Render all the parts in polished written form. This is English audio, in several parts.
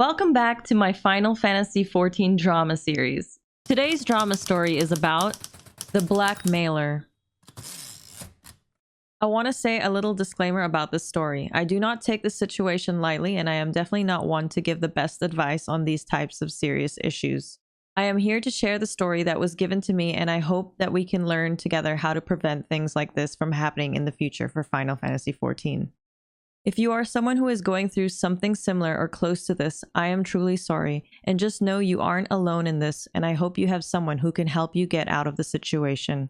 Welcome back to my Final Fantasy XIV drama series. Today's drama story is about the Blackmailer. I want to say a little disclaimer about this story. I do not take this situation lightly, and I am definitely not one to give the best advice on these types of serious issues. I am here to share the story that was given to me, and I hope that we can learn together how to prevent things like this from happening in the future for Final Fantasy XIV. If you are someone who is going through something similar or close to this, I am truly sorry, and just know you aren't alone in this, and I hope you have someone who can help you get out of the situation.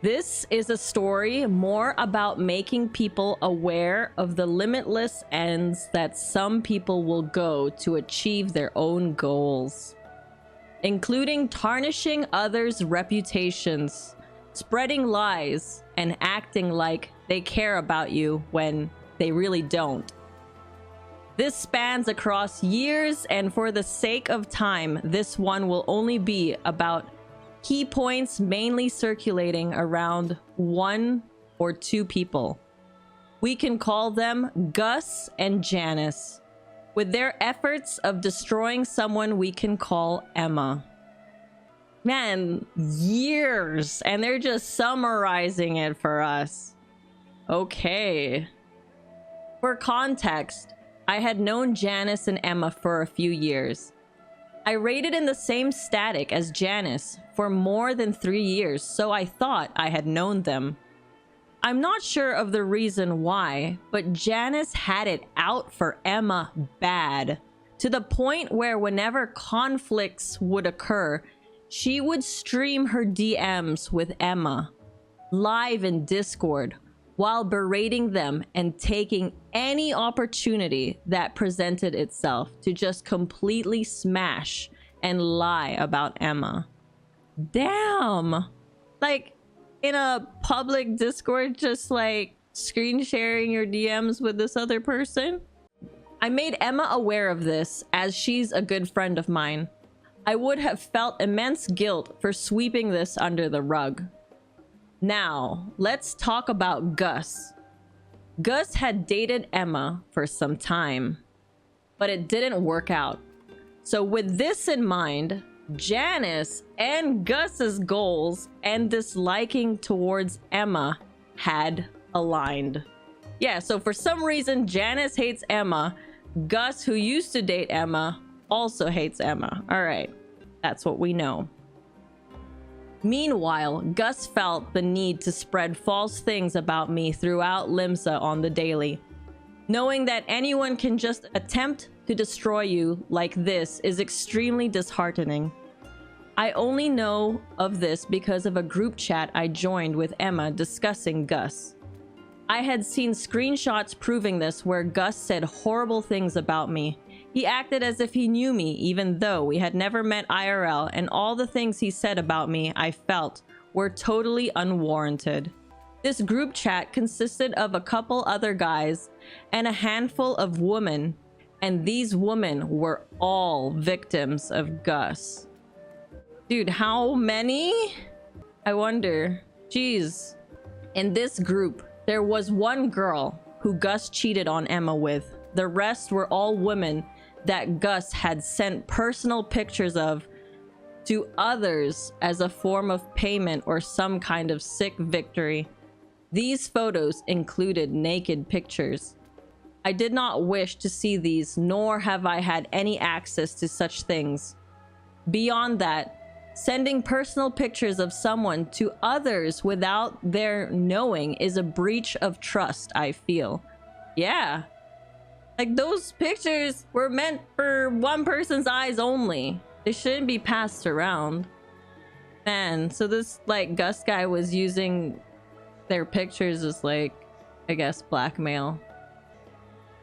This is a story more about making people aware of the limitless ends that some people will go to achieve their own goals, including tarnishing others' reputations, spreading lies, and acting like they care about you when they really don't. This spans across years, and for the sake of time, this one will only be about key points mainly circulating around one or two people. We can call them Gus and Janice, with their efforts of destroying someone we can call Emma. Man, years, and they're just summarizing it for us. Okay. For context, I had known Janice and Emma for a few years. I rated in the same static as Janice for more than 3 years, so I thought I had known them. I'm not sure of the reason why, but Janice had it out for Emma bad, to the point where whenever conflicts would occur, she would stream her DMs with Emma, live in Discord, while berating them and taking any opportunity that presented itself to just completely smash and lie about Emma. Damn! Like, in a public Discord, just like screen sharing your DMs with this other person? I made Emma aware of this, as she's a good friend of mine. I would have felt immense guilt for sweeping this under the rug. Now, let's talk about Gus. Gus had dated Emma for some time, but it didn't work out. So with this in mind, Janice and Gus's goals and disliking towards Emma had aligned. Yeah, so for some reason, Janice hates Emma. Gus, who used to date Emma, also hates Emma. All right, that's what we know. Meanwhile, Gus felt the need to spread false things about me throughout Limsa on the daily. Knowing that anyone can just attempt to destroy you like this is extremely disheartening. I only know of this because of a group chat I joined with Emma discussing Gus. I had seen screenshots proving this, where Gus said horrible things about me. He acted as if he knew me, even though we had never met IRL, and all the things he said about me, I felt, were totally unwarranted. This group chat consisted of a couple other guys and a handful of women, and these women were all victims of Gus. Dude, how many? I wonder. Jeez. In this group, there was one girl who Gus cheated on Emma with. The rest were all women that Gus had sent personal pictures of to others as a form of payment or some kind of sick victory. These photos included naked pictures. I did not wish to see these, nor have I had any access to such things. Beyond that, sending personal pictures of someone to others without their knowing is a breach of trust, I feel. Yeah. Like, those pictures were meant for one person's eyes only. They shouldn't be passed around. Man, so this, like, Gus guy was using their pictures as, like, I guess, blackmail.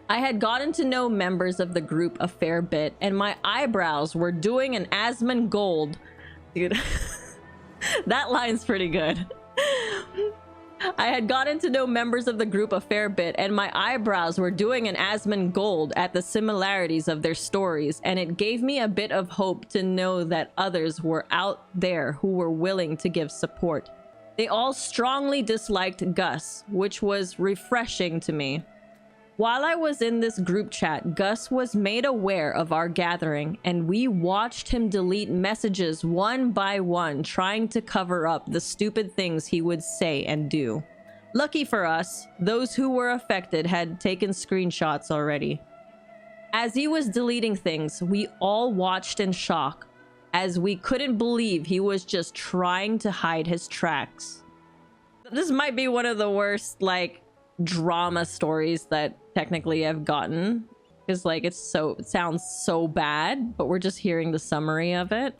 I had gotten to know members of the group a fair bit, and my eyebrows were doing an Asmongold. Dude, that line's pretty good. I had gotten to know members of the group a fair bit, and my eyebrows were doing an Asmongold at the similarities of their stories, and it gave me a bit of hope to know that others were out there who were willing to give support. They all strongly disliked Gus, which was refreshing to me. While I was in this group chat, Gus was made aware of our gathering, and we watched him delete messages one by one, trying to cover up the stupid things he would say and do. Lucky for us, those who were affected had taken screenshots already. As he was deleting things, we all watched in shock, as we couldn't believe he was just trying to hide his tracks. This might be one of the worst, like, drama stories that technically I've gotten, because like it sounds so bad, but we're just hearing the summary of it.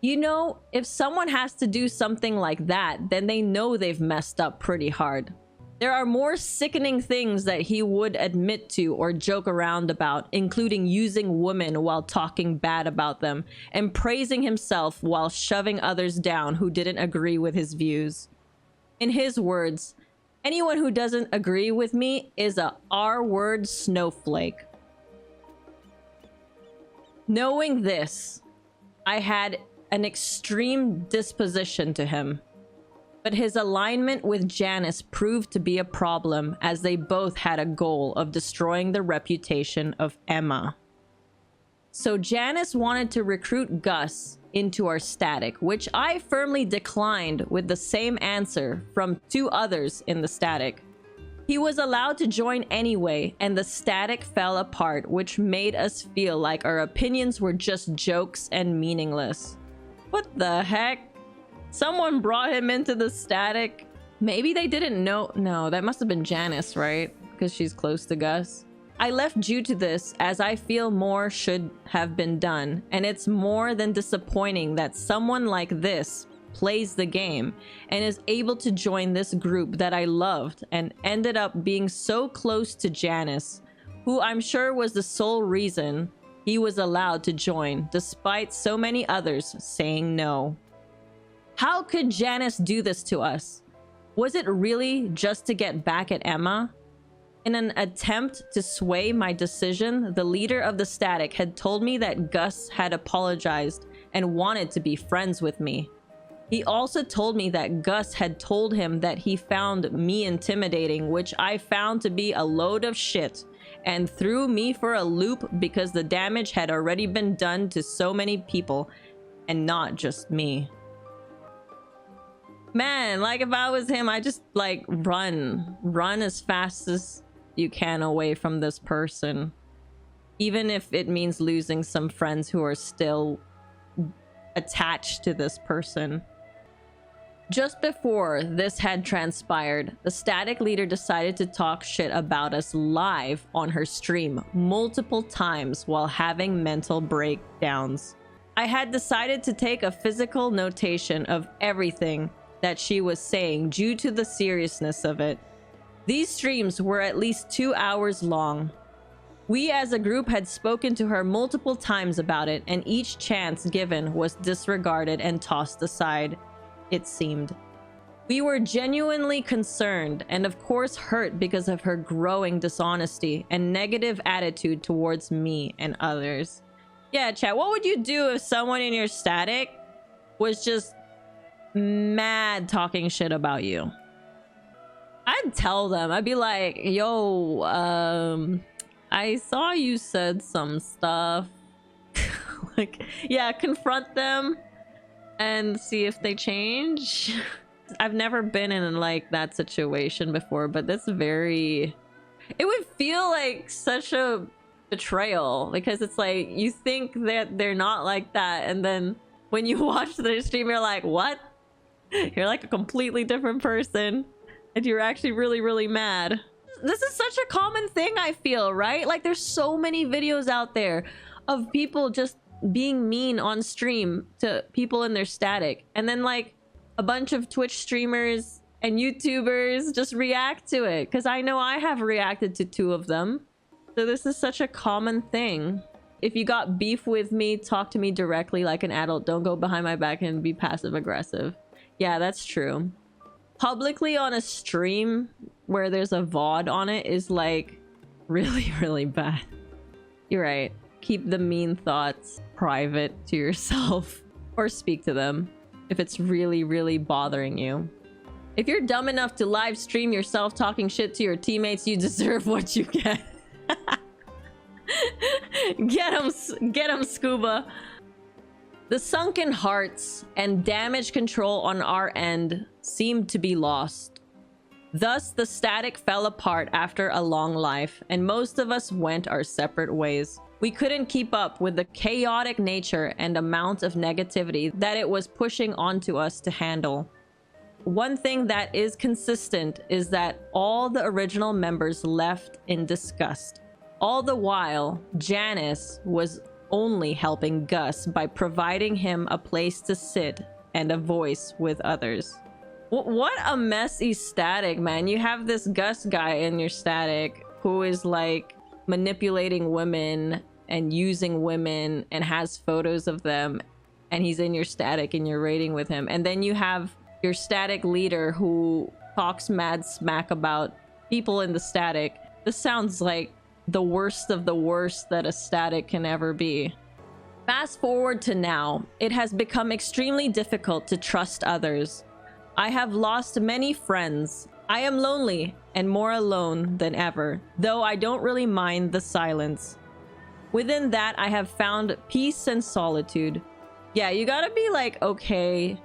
You know, if someone has to do something like that, then they know they've messed up pretty hard. There are more sickening things that he would admit to or joke around about, including using women while talking bad about them and praising himself while shoving others down who didn't agree with his views. In his words, anyone who doesn't agree with me is a R-word snowflake. Knowing this, I had an extreme disposition to him. But his alignment with Janice proved to be a problem, as they both had a goal of destroying the reputation of Emma. So Janice wanted to recruit Gus into our static, which I firmly declined with the same answer from 2 others in the static. He was allowed to join anyway, and the static fell apart, which made us feel like our opinions were just jokes and meaningless. What the heck? Someone brought him into the static. Maybe they didn't know. No, that must have been Janice, right? Because she's close to Gus. I left due to this, as I feel more should have been done, and it's more than disappointing that someone like this plays the game and is able to join this group that I loved and ended up being so close to Janice, who I'm sure was the sole reason he was allowed to join, despite so many others saying no. How could Janice do this to us? Was it really just to get back at Emma? In an attempt to sway my decision, the leader of the static had told me that Gus had apologized and wanted to be friends with me. He also told me that Gus had told him that he found me intimidating, which I found to be a load of shit, and threw me for a loop because the damage had already been done to so many people, and not just me. Man, like if I was him, I just like run as fast as you can away from this person, even if it means losing some friends who are still attached to this person. Just before this had transpired, the static leader decided to talk shit about us live on her stream multiple times while having mental breakdowns. I had decided to take a physical notation of everything that she was saying due to the seriousness of it. These streams were at least 2 hours long. We as a group had spoken to her multiple times about it, and each chance given was disregarded and tossed aside, it seemed. We were genuinely concerned and of course hurt because of her growing dishonesty and negative attitude towards me and others. Yeah, chat, what would you do if someone in your static was just mad talking shit about you? I'd tell them. I'd be like, yo, I saw you said some stuff. Like, yeah, confront them and see if they change. I've never been in like that situation before, but that's very... It would feel like such a betrayal, because it's like you think that they're not like that, and then when you watch their stream, you're like, what? You're like a completely different person, and you're actually really, really mad. This is such a common thing, I feel, right? Like there's so many videos out there of people just being mean on stream to people in their static, and then like a bunch of Twitch streamers and YouTubers just react to it, because I know I have reacted to 2 of them. So this is such a common thing. If you got beef with me, talk to me directly like an adult. Don't go behind my back and be passive aggressive. Yeah, that's true. Publicly on a stream where there's a VOD on it is like really, really bad. You're right. Keep the mean thoughts private to yourself, or speak to them if it's really, really bothering you. If you're dumb enough to live stream yourself talking shit to your teammates, you deserve what you get. Get him, Scuba. The sunken hearts and damage control on our end seemed to be lost. Thus, the static fell apart after a long life, and most of us went our separate ways. We couldn't keep up with the chaotic nature and amount of negativity that it was pushing onto us to handle. One thing that is consistent is that all the original members left in disgust. All the while, Janice was only helping Gus by providing him a place to sit and a voice with others. What a messy static, man. You have this Gus guy in your static who is like manipulating women and using women and has photos of them, and he's in your static and you're raiding with him. And then you have your static leader who talks mad smack about people in the static. This sounds like the worst of the worst that a static can ever be. Fast forward to now, it has become extremely difficult to trust others. I have lost many friends. I am lonely and more alone than ever, though I don't really mind the silence. Within that, I have found peace and solitude. Yeah, you gotta be like okay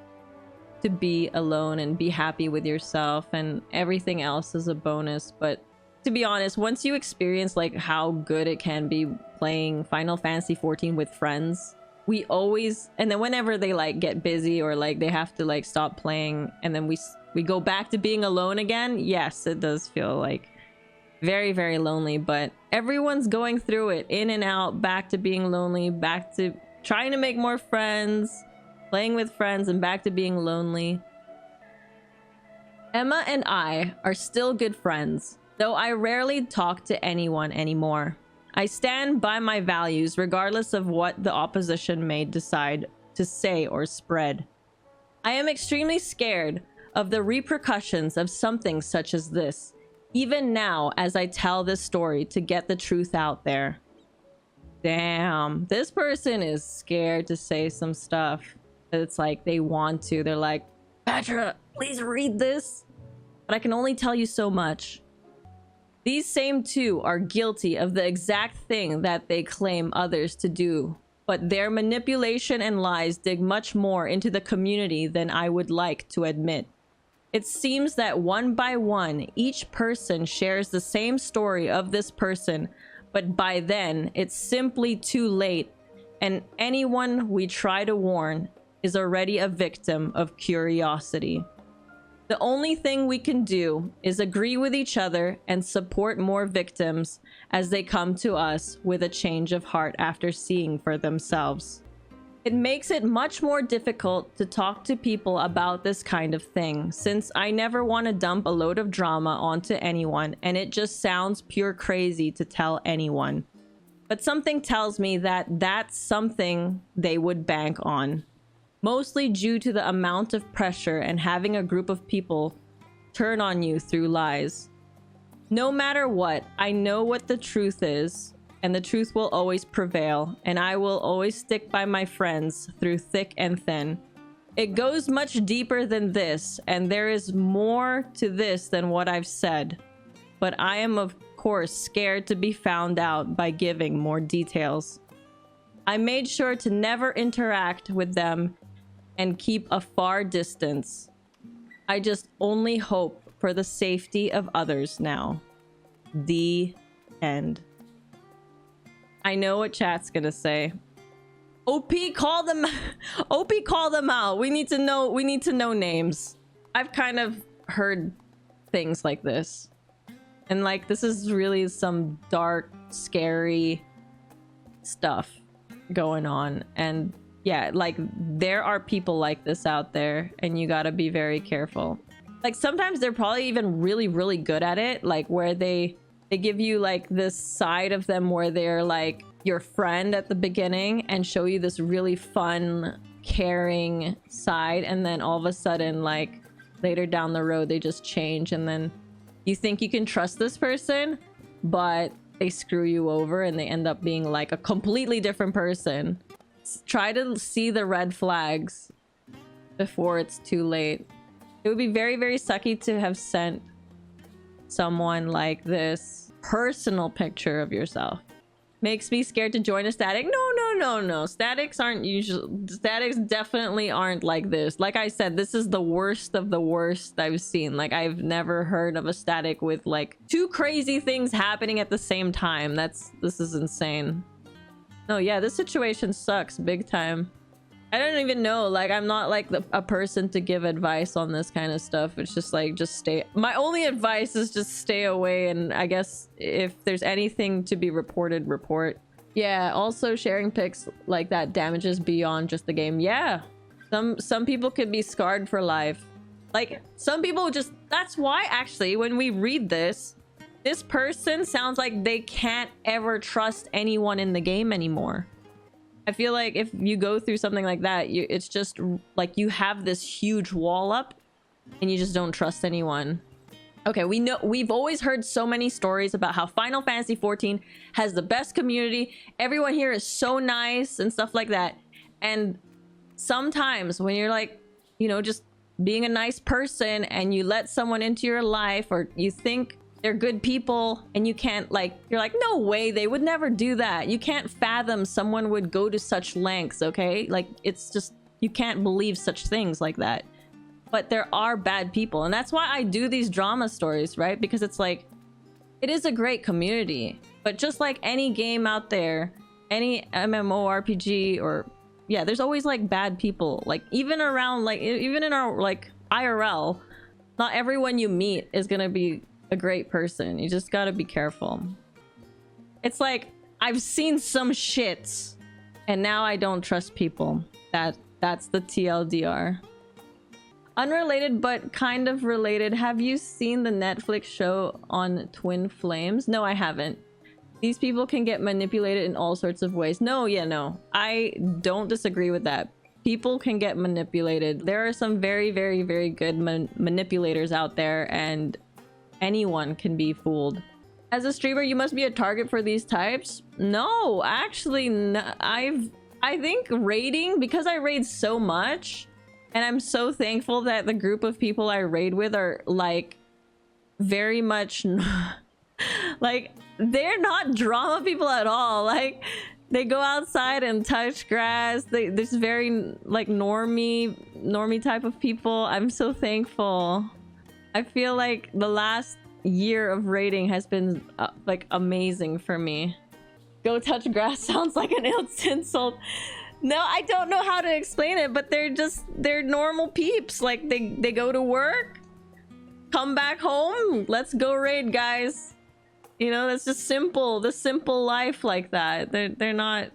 to be alone and be happy with yourself, and everything else is a bonus. But to be honest, once you experience like how good it can be playing Final Fantasy XIV with friends, we always, and then whenever they like get busy or like they have to like stop playing and then we go back to being alone again, yes, it does feel like very, very lonely. But everyone's going through it, in and out, back to being lonely, back to trying to make more friends, playing with friends, and back to being lonely. Emma and I are still good friends, though I rarely talk to anyone anymore. I stand by my values regardless of what the opposition may decide to say or spread. I am extremely scared of the repercussions of something such as this, even now as I tell this story to get the truth out there. Damn, this person is scared to say some stuff. It's like they want to. They're like, Pathra, please read this. But I can only tell you so much. These same two are guilty of the exact thing that they claim others to do, but their manipulation and lies dig much more into the community than I would like to admit. It seems that one by one, each person shares the same story of this person, but by then, it's simply too late, and anyone we try to warn is already a victim of curiosity. The only thing we can do is agree with each other and support more victims as they come to us with a change of heart after seeing for themselves. It makes it much more difficult to talk to people about this kind of thing, since I never want to dump a load of drama onto anyone, and it just sounds pure crazy to tell anyone. But something tells me that that's something they would bank on. Mostly due to the amount of pressure and having a group of people turn on you through lies. No matter what, I know what the truth is, and the truth will always prevail, and I will always stick by my friends through thick and thin. It goes much deeper than this, and there is more to this than what I've said. But I am, of course, scared to be found out by giving more details. I made sure to never interact with them and keep a far distance. I just only hope for the safety of others now. The end. I know what chat's gonna say. OP, call them. OP, call them out. We need to know names. I've kind of heard things like this, and like this is really some dark, scary stuff going on. And yeah, like there are people like this out there, and you gotta be very careful. Like sometimes they're probably even really, really good at it, like where they give you like this side of them where they're like your friend at the beginning and show you this really fun, caring side, and then all of a sudden, like later down the road, they just change, and then you think you can trust this person, but they screw you over and they end up being like a completely different person. Try to see the red flags before it's too late. It would be very, very sucky to have sent someone like this personal picture of yourself. Makes me scared to join a static. No. Statics aren't usually... Statics definitely aren't like this. Like I said, this is the worst of the worst I've seen. Like, I've never heard of a static with like 2 crazy things happening at the same time. This is insane. No, yeah, this situation sucks big time. I don't even know. Like, I'm not like a person to give advice on this kind of stuff. It's just like, just stay. My only advice is just stay away. And I guess if there's anything to be reported, report. Yeah, also sharing pics like that damages beyond just the game. Yeah, some people could be scarred for life. Like, some people just... That's why, actually, when we read this person sounds like they can't ever trust anyone in the game anymore. I feel like if you go through something like that, it's just like you have this huge wall up and you just don't trust anyone. Okay, we've always heard so many stories about how Final Fantasy XIV has the best community. Everyone here is so nice and stuff like that. And sometimes when you're like, you know, just being a nice person and you let someone into your life, or you think they're good people and you can't, like, you're like, no way, they would never do that. You can't fathom someone would go to such lengths, okay? Like, it's just, you can't believe such things like that. But there are bad people, and that's why I do these drama stories, right? Because it's like, it is a great community, but just like any game out there, any MMORPG, or yeah, there's always like bad people. Like, even around, like, even in our like IRL, not everyone you meet is gonna be a great person. You just gotta be careful. It's like, I've seen some shit and now I don't trust people. That's the TLDR. Unrelated but kind of related, have you seen the Netflix show on twin flames? No, I haven't. These people can get manipulated in all sorts of ways. No, I don't disagree with that. People can get manipulated. There are some very, very, very good manipulators out there, and anyone can be fooled. As a streamer, you must be a target for these types. No, actually, I think raiding, because I raid so much, and I'm so thankful that the group of people I raid with are like very much like, they're not drama people at all. Like, they go outside and touch grass. This very like normie type of people. I'm so thankful. I feel like the last year of raiding has been like amazing for me. Go touch grass sounds like an insult. No, I don't know how to explain it, but they're normal peeps. Like, they go to work, come back home, let's go raid, guys. You know, that's just simple. The simple life like that. They're not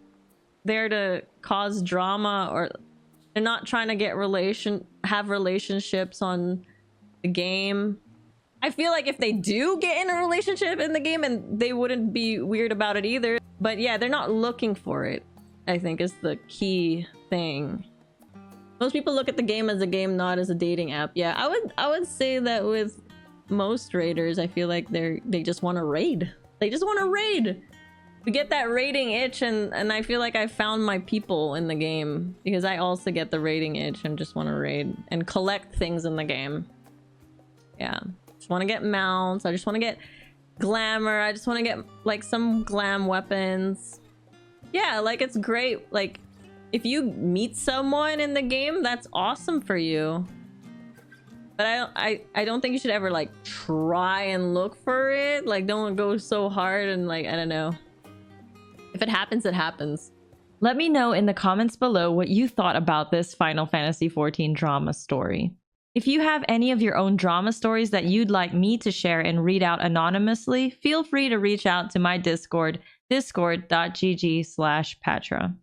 there to cause drama, or they're not trying to get have relationships on the game. I feel like if they do get in a relationship in the game, and they wouldn't be weird about it either. But yeah, they're not looking for it, I think, is the key thing. Most people look at the game as a game, not as a dating app. Yeah, I would say that with most raiders, I feel like they just want to raid. They just want to raid. We get that raiding itch, and I feel like I found my people in the game, because I also get the raiding itch and just want to raid and collect things in the game. Yeah, just want to get mounts. I just want to get glamour. I just want to get like some glam weapons. Yeah, like, it's great. Like, if you meet someone in the game, that's awesome for you. But I don't think you should ever like try and look for it. Like, don't go so hard, and like, I don't know. If it happens, it happens. Let me know in the comments below what you thought about this Final Fantasy XIV drama story. If you have any of your own drama stories that you'd like me to share and read out anonymously, feel free to reach out to my Discord, discord.gg/Pathra.